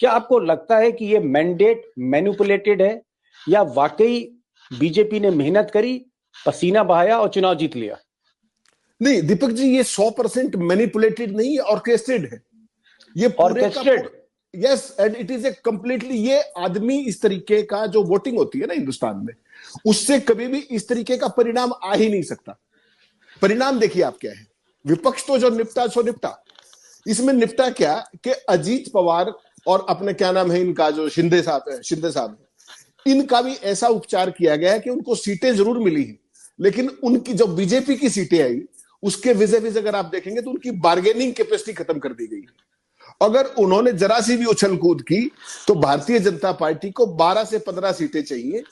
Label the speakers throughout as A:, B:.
A: क्या आपको लगता है कि ये मैंडेट मैनिपुलेटेड है या वाकई बीजेपी ने मेहनत करी, पसीना बहाया और चुनाव जीत लिया?
B: नहीं दीपक जी, ये 100% मैनिपुलेटेड नहीं, ऑर्केस्ट्रेटेड है ये पूरे का। Yes, and it is a completely, ये आदमी इस तरीके का जो वोटिंग होती है ना हिंदुस्तान में, उससे कभी भी इस तरीके का परिणाम आ ही नहीं सकता। परिणाम देखिए आप क्या है, विपक्ष तो जो निपटा सो निपटा। इसमें निपटा क्या कि अजीत पवार और अपने क्या नाम है इनका, जो शिंदे साहब इनका भी ऐसा उपचार किया गया है कि उनको सीटें जरूर मिली हैं, लेकिन उनकी जो बीजेपी की सीटें आई उसके विज अगर आप देखेंगे तो उनकी बार्गेनिंग कैपेसिटी खत्म कर दी गई। अगर उन्होंने जरा सी भी उछल कूद की तो भारतीय जनता पार्टी को 12 से 15 सीटें चाहिए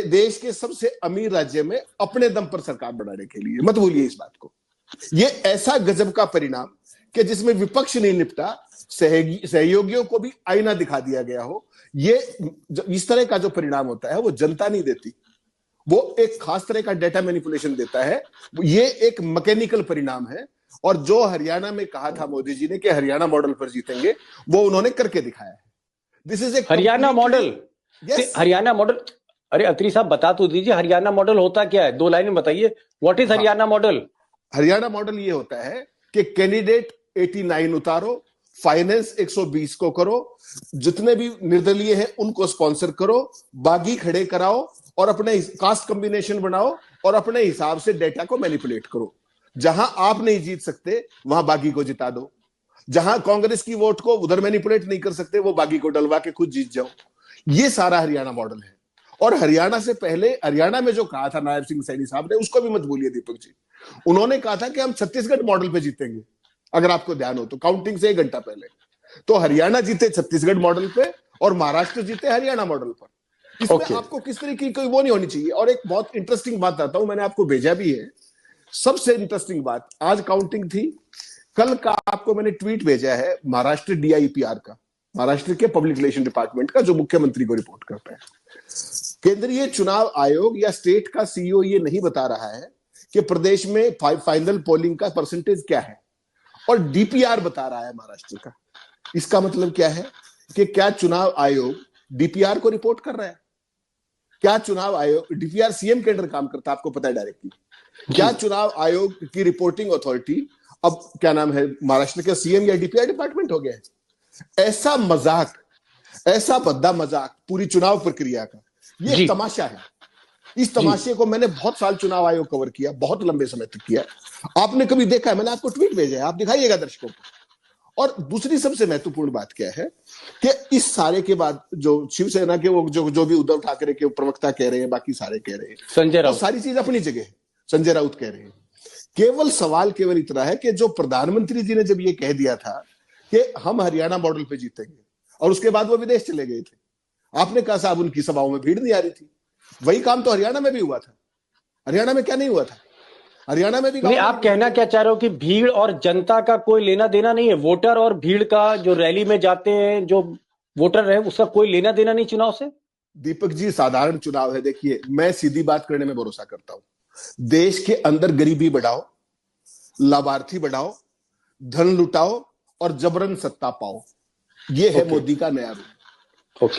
B: देश के सबसे अमीर राज्य में अपने दम पर सरकार बनाने के लिए। मत भूलिए इस बात को। ये ऐसा गजब का परिणाम कि जिसमें विपक्ष नहीं निपटा, सहयोगियों को भी आईना दिखा दिया गया हो। ये इस तरह का जो परिणाम होता है वो जनता नहीं देती, वो एक खास तरह का डेटा मैनिपुलेशन देता है। ये एक मैकेनिकल परिणाम है। और जो हरियाणा में कहा था मोदी जी ने कि हरियाणा मॉडल पर जीतेंगे, वो उन्होंने करके दिखाया है। This is a
A: Haryana model. Haryana model, अरे अत्री साहब बता तो दीजिए, हरियाणा मॉडल होता क्या है? 2 लाइन में बताइए, what is Haryana model?
B: Haryana model ये होता है कि कैंडिडेट 89 उतारो, फाइनेंस 120 को करो, जितने भी निर्दलीय हैं उनको स्पॉन्सर करो, बागी खड़े कराओ और अपने कास्ट कॉम्बिनेशन बनाओ और अपने हिसाब से डेटा को मैनिपुलेट करो। जहां आप नहीं जीत सकते वहां बागी को जिता दो। जहां कांग्रेस की वोट को उधर मैनिपुलेट नहीं कर सकते, वो बागी को डलवा के खुद जीत जाओ। ये सारा हरियाणा मॉडल है। और हरियाणा से पहले, हरियाणा में जो कहा था नायब सिंह सैनी साहब ने, उसको भी मत भूलिए दीपक जी। उन्होंने कहा था कि हम छत्तीसगढ़ मॉडल पे जीतेंगे। अगर आपको ध्यान हो तो काउंटिंग से 1 घंटा पहले तो हरियाणा जीते छत्तीसगढ़ मॉडल पे और महाराष्ट्र जीते हरियाणा मॉडल पर। इसमें आपको किस तरीके की कोई वो नहीं होनी चाहिए। और एक बहुत इंटरेस्टिंग बात आता हूं, मैंने आपको भेजा भी है। सबसे इंटरेस्टिंग बात, आज काउंटिंग थी, कल का आपको मैंने ट्वीट भेजा है महाराष्ट्र DIPR का, महाराष्ट्र के पब्लिक रिलेशन डिपार्टमेंट का, जो मुख्यमंत्री को रिपोर्ट करता है। केंद्रीय चुनाव आयोग या स्टेट का CEO ये नहीं बता रहा है कि प्रदेश में फाइनल पोलिंग का परसेंटेज क्या है, और DPR बता रहा है महाराष्ट्र का। इसका मतलब क्या है कि क्या चुनाव आयोग DPR को रिपोर्ट कर रहा है? क्या चुनाव आयोग, DPR CM के अंडर काम करता है, आपको पता है डायरेक्टली। क्या चुनाव आयोग की रिपोर्टिंग अथॉरिटी अब क्या नाम है महाराष्ट्र के CM या DPR डिपार्टमेंट हो गया है? ऐसा मजाक, ऐसा भद्दा मजाक पूरी चुनाव प्रक्रिया का, ये तमाशा है। इस तमाशे को मैंने बहुत साल चुनाव आयोग कवर किया, बहुत लंबे समय तक किया। आपने कभी देखा है? मैंने आपको ट्वीट भेजा है, आप दिखाइएगा दर्शकों को। और दूसरी सबसे महत्वपूर्ण बात क्या है कि इस सारे के बाद जो शिवसेना के वो जो भी उद्धव ठाकरे के प्रवक्ता कह रहे हैं, बाकी सारे कह रहे हैं,
A: संजय राउत,
B: सारी चीज अपनी जगह है। संजय राउत कह रहे हैं। केवल सवाल केवल इतना है कि जो प्रधानमंत्री जी ने जब ये कह दिया था कि हम हरियाणा मॉडल पे जीतेंगे, और उसके बाद वो विदेश चले गए थे, आपने कहा साहब उनकी सभाओं में भीड़ नहीं आ रही थी। वही काम तो हरियाणा में भी हुआ था। हरियाणा में क्या नहीं हुआ था? हरियाणा में भी
A: नहीं, आप कहना क्या चाह रहे हो कि भीड़ और जनता का कोई लेना देना नहीं है? वोटर और भीड़ का, जो रैली में जाते हैं जो वोटर है, उसका कोई लेना देना नहीं चुनाव से?
B: दीपक जी, साधारण चुनाव है। देखिए, मैं सीधी बात करने में भरोसा करता हूं। देश के अंदर गरीबी बढ़ाओ, लाभार्थी बढ़ाओ, धन लुटाओ और जबरन सत्ता पाओ। ये है मोदी का नया रूप।